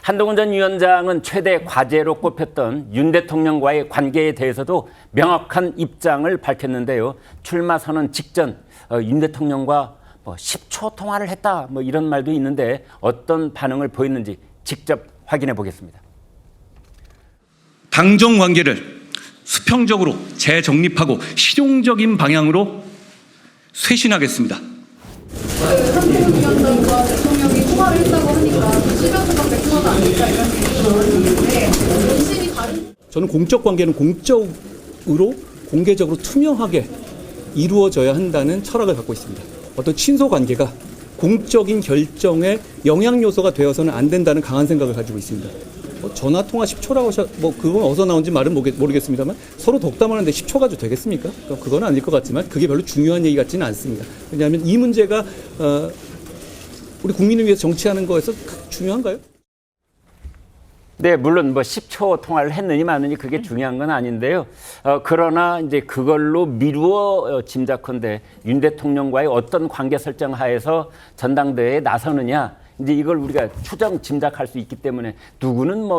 한동훈 전 위원장은 최대 과제로 꼽혔던 윤 대통령과의 관계에 대해서도 명확한 입장을 밝혔는데요. 출마 선언 직전 윤 대통령과 10초 통화를 했다 이런 말도 있는데 어떤 반응을 보였는지 직접 확인해 보겠습니다. 당정 관계를 수평적으로 재정립하고 실용적인 방향으로 쇄신하겠습니다. 한동훈 위원장과 대통령이 통화를 했다고 하니까 시간수밖에 통화가 안 됐다 이런 얘기가 있는데 원심이 다른. 저는 공적 관계는 공적으로 공개적으로 투명하게 이루어져야 한다는 철학을 갖고 있습니다. 어떤 친소 관계가 공적인 결정의 영향 요소가 되어서는 안 된다는 강한 생각을 가지고 있습니다. 전화 통화 10초라고 그건 어디서 나온지 말은 모르겠습니다만 서로 덕담하는데 10초 가지고 되겠습니까? 그건 아닐 것 같지만 그게 별로 중요한 얘기 같지는 않습니다. 왜냐하면 이 문제가 우리 국민을 위해서 정치하는 거에서 중요한가요? 네, 물론 10초 통화를 했느니 마느니 그게 중요한 건 아닌데요. 그러나 이제 그걸로 미루어 짐작컨대 윤 대통령과의 어떤 관계 설정 하에서 전당대회에 나서느냐, 이제 이걸 우리가 추정 짐작할 수 있기 때문에 누구는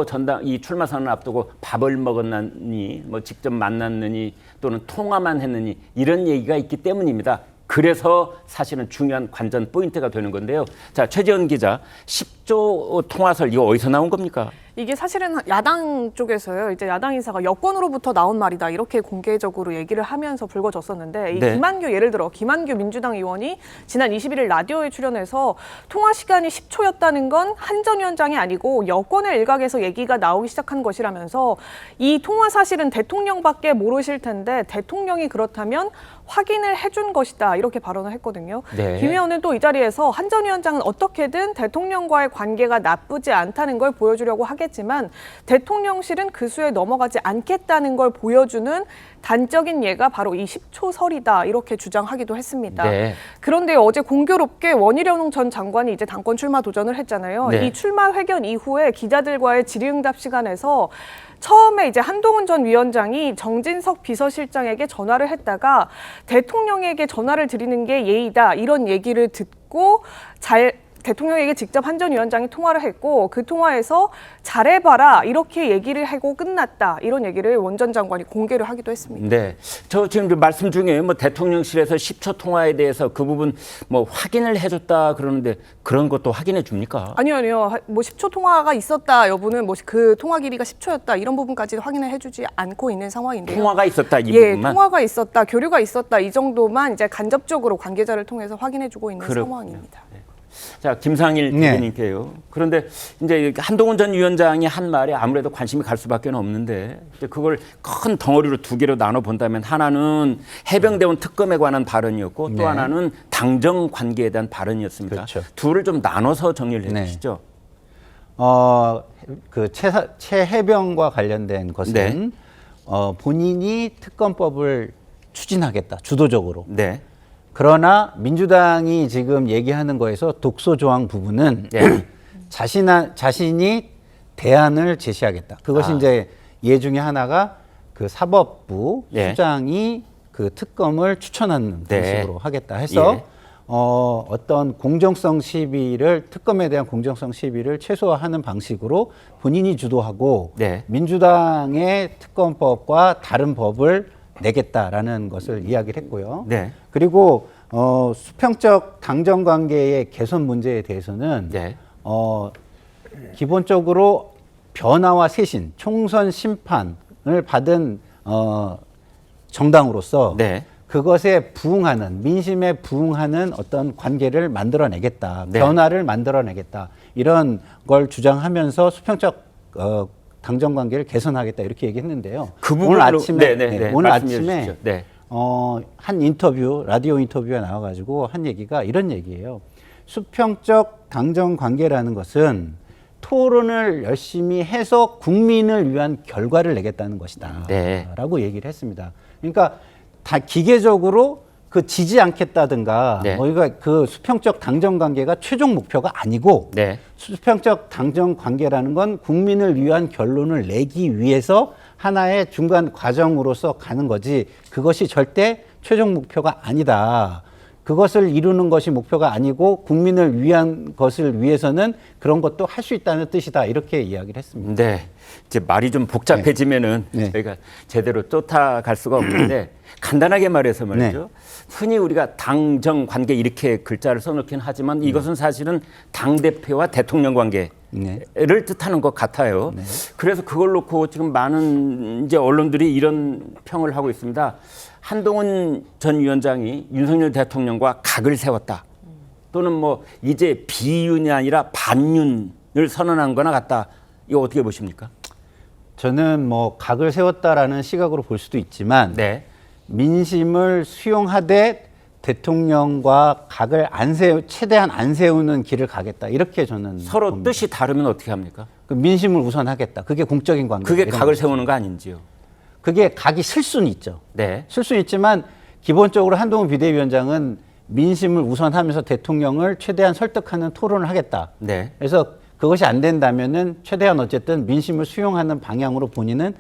이 출마 선언을 앞두고 밥을 먹었느니 직접 만났느니 또는 통화만 했느니 이런 얘기가 있기 때문입니다. 그래서 사실은 중요한 관전 포인트가 되는 건데요. 자, 최재원 기자, 10조 통화설 이거 어디서 나온 겁니까? 이게 사실은 야당 쪽에서요. 이제 야당 인사가 여권으로부터 나온 말이다. 이렇게 공개적으로 얘기를 하면서 불거졌었는데 이 네. 김한규 예를 들어 김한규 민주당 의원이 지난 21일 라디오에 출연해서 통화 시간이 10초였다는 건 한 전 위원장이 아니고 여권의 일각에서 얘기가 나오기 시작한 것이라면서 이 통화 사실은 대통령밖에 모르실 텐데 대통령이 그렇다면 확인을 해준 것이다. 이렇게 발언을 했거든요. 네. 김 의원은 또 이 자리에서 한 전 위원장은 어떻게든 대통령과의 관계가 나쁘지 않다는 걸 보여주려고 하겠지만 대통령실은 그 수에 넘어가지 않겠다는 걸 보여주는 단적인 예가 바로 이 10초설이다. 이렇게 주장하기도 했습니다. 네. 그런데 어제 공교롭게 원희룡 전 장관이 이제 당권 출마 도전을 했잖아요. 네. 이 출마 회견 이후에 기자들과의 질의응답 시간에서 처음에 이제 한동훈 전 위원장이 정진석 비서실장에게 전화를 했다가 대통령에게 전화를 드리는 게 예의다 이런 얘기를 듣고 대통령에게 직접 한 전 위원장이 통화를 했고 그 통화에서 잘해봐라 이렇게 얘기를 하고 끝났다 이런 얘기를 원 전 장관이 공개를 하기도 했습니다. 네, 저 지금 말씀 중에 대통령실에서 10초 통화에 대해서 그 부분 확인을 해줬다 그러는데 그런 것도 확인해 줍니까? 아니요. 10초 통화가 있었다 여부는 그 통화 길이가 10초였다 이런 부분까지 확인을 해주지 않고 있는 상황인데요. 통화가 있었다 이 부분만? 통화가 있었다, 교류가 있었다 이 정도만 이제 간접적으로 관계자를 통해서 확인해주고 있는 상황입니다. 네. 자, 김상일 대변인께요. 그런데 이제 한동훈 전 위원장이 한 말에 아무래도 관심이 갈 수밖에 없는데 이제 그걸 큰 덩어리로 두 개로 나눠 본다면 하나는 해병대원 특검에 관한 발언이었고 또 하나는 당정 관계에 대한 발언이었습니다. 그렇죠. 둘을 좀 나눠서 정리를 해주시죠. 그 최해병과 관련된 것은 본인이 특검법을 추진하겠다 주도적으로. 네. 그러나 민주당이 지금 얘기하는 거에서 독소 조항 부분은 자신이 대안을 제시하겠다. 그것이 이제 예 중에 하나가 그 사법부 수장이 그 특검을 추천하는 방식으로 하겠다 해서 어떤 공정성 시비를 특검에 대한 공정성 시비를 최소화하는 방식으로 본인이 주도하고 민주당의 특검법과 다른 법을 내겠다라는 것을 이야기를 했고요. 그리고 수평적 당정 관계의 개선 문제에 대해서는 기본적으로 변화와 쇄신, 총선 심판을 받은 정당으로서 그것에 부응하는 민심에 부응하는 어떤 관계를 만들어내겠다, 변화를 만들어내겠다 이런 걸 주장하면서 수평적 당정 관계를 개선하겠다 이렇게 얘기했는데요. 그 오늘 아침에 오늘 아침에 한 인터뷰 라디오 인터뷰에 나와가지고 한 얘기가 이런 얘기예요. 수평적 당정 관계라는 것은 토론을 열심히 해서 국민을 위한 결과를 내겠다는 것이다. 라고 얘기를 했습니다. 그러니까 다 기계적으로 지지 않겠다든가 우리가 그 수평적 당정 관계가 최종 목표가 아니고 수평적 당정 관계라는 건 국민을 위한 결론을 내기 위해서 하나의 중간 과정으로서 가는 거지 그것이 절대 최종 목표가 아니다. 그것을 이루는 것이 목표가 아니고 국민을 위한 것을 위해서는 그런 것도 할 수 있다는 뜻이다. 이렇게 이야기를 했습니다. 네. 이제 말이 좀 복잡해지면은 네. 저희가 제대로 쫓아갈 수가 없는데 간단하게 말해서 말이죠. 흔히 우리가 당정 관계 이렇게 글자를 써놓긴 하지만 이것은 사실은 당대표와 대통령 관계를 네. 뜻하는 것 같아요. 그래서 그걸 놓고 지금 많은 이제 언론들이 이런 평을 하고 있습니다. 한동훈 전 위원장이 윤석열 대통령과 각을 세웠다. 또는 뭐 이제 비윤이 아니라 반윤을 선언한 거나 같다. 이거 어떻게 보십니까? 저는 뭐 각을 세웠다라는 시각으로 볼 수도 있지만 네. 민심을 수용하되 대통령과 각을 최대한 안 세우는 길을 가겠다. 이렇게 저는 서로 봅니다. 뜻이 다르면 어떻게 합니까? 그 민심을 우선하겠다. 그게 공적인 관계. 그게 각을 세우는 거 아닌지요? 그게 각이 쓸 수는 있죠. 네. 쓸 수는 있지만 기본적으로 한동훈 비대위원장은 민심을 우선하면서 대통령을 최대한 설득하는 토론을 하겠다. 네. 그래서 그것이 안 된다면은 최대한 어쨌든 민심을 수용하는 방향으로 본인은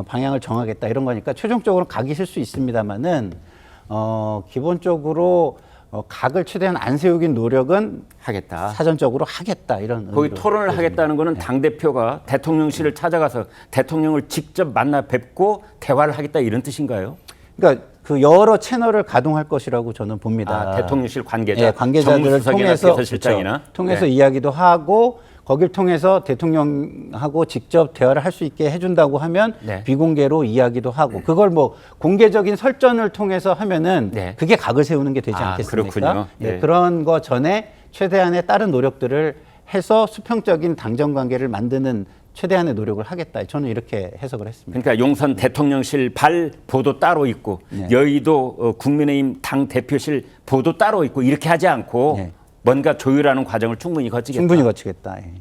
방향을 정하겠다 이런 거니까 최종적으로 각이 쓸 수 있습니다만은 기본적으로 각을 최대한 안 세우긴 노력은 하겠다. 사전적으로 하겠다 이런 거기 의미로 토론을 보여집니다. 하겠다는 거는 당대표가 대통령실을 찾아가서 대통령을 직접 만나 뵙고 대화를 하겠다 이런 뜻인가요? 그러니까 그 여러 채널을 가동할 것이라고 저는 봅니다. 아, 대통령실 관계자, 예, 관계자들을 정무수석이나 통해서 비서실장이나 그렇죠. 통해서 네. 이야기도 하고 거길 통해서 대통령하고 직접 대화를 할 수 있게 해준다고 하면 네. 비공개로 이야기도 하고 그걸 뭐 공개적인 설전을 통해서 하면은 네. 그게 각을 세우는 게 되지 아, 않겠습니까? 그렇군요. 예, 네. 그런 거 전에 최대한의 다른 노력들을 해서 수평적인 당정 관계를 만드는 최대한의 노력을 하겠다. 저는 이렇게 해석을 했습니다. 그러니까 용산 대통령실 발 보도 따로 있고 네. 여의도 국민의힘 당 대표실 보도 따로 있고 이렇게 하지 않고 네. 뭔가 조율하는 과정을 충분히 거치겠다. 충분히 거치겠다. 예.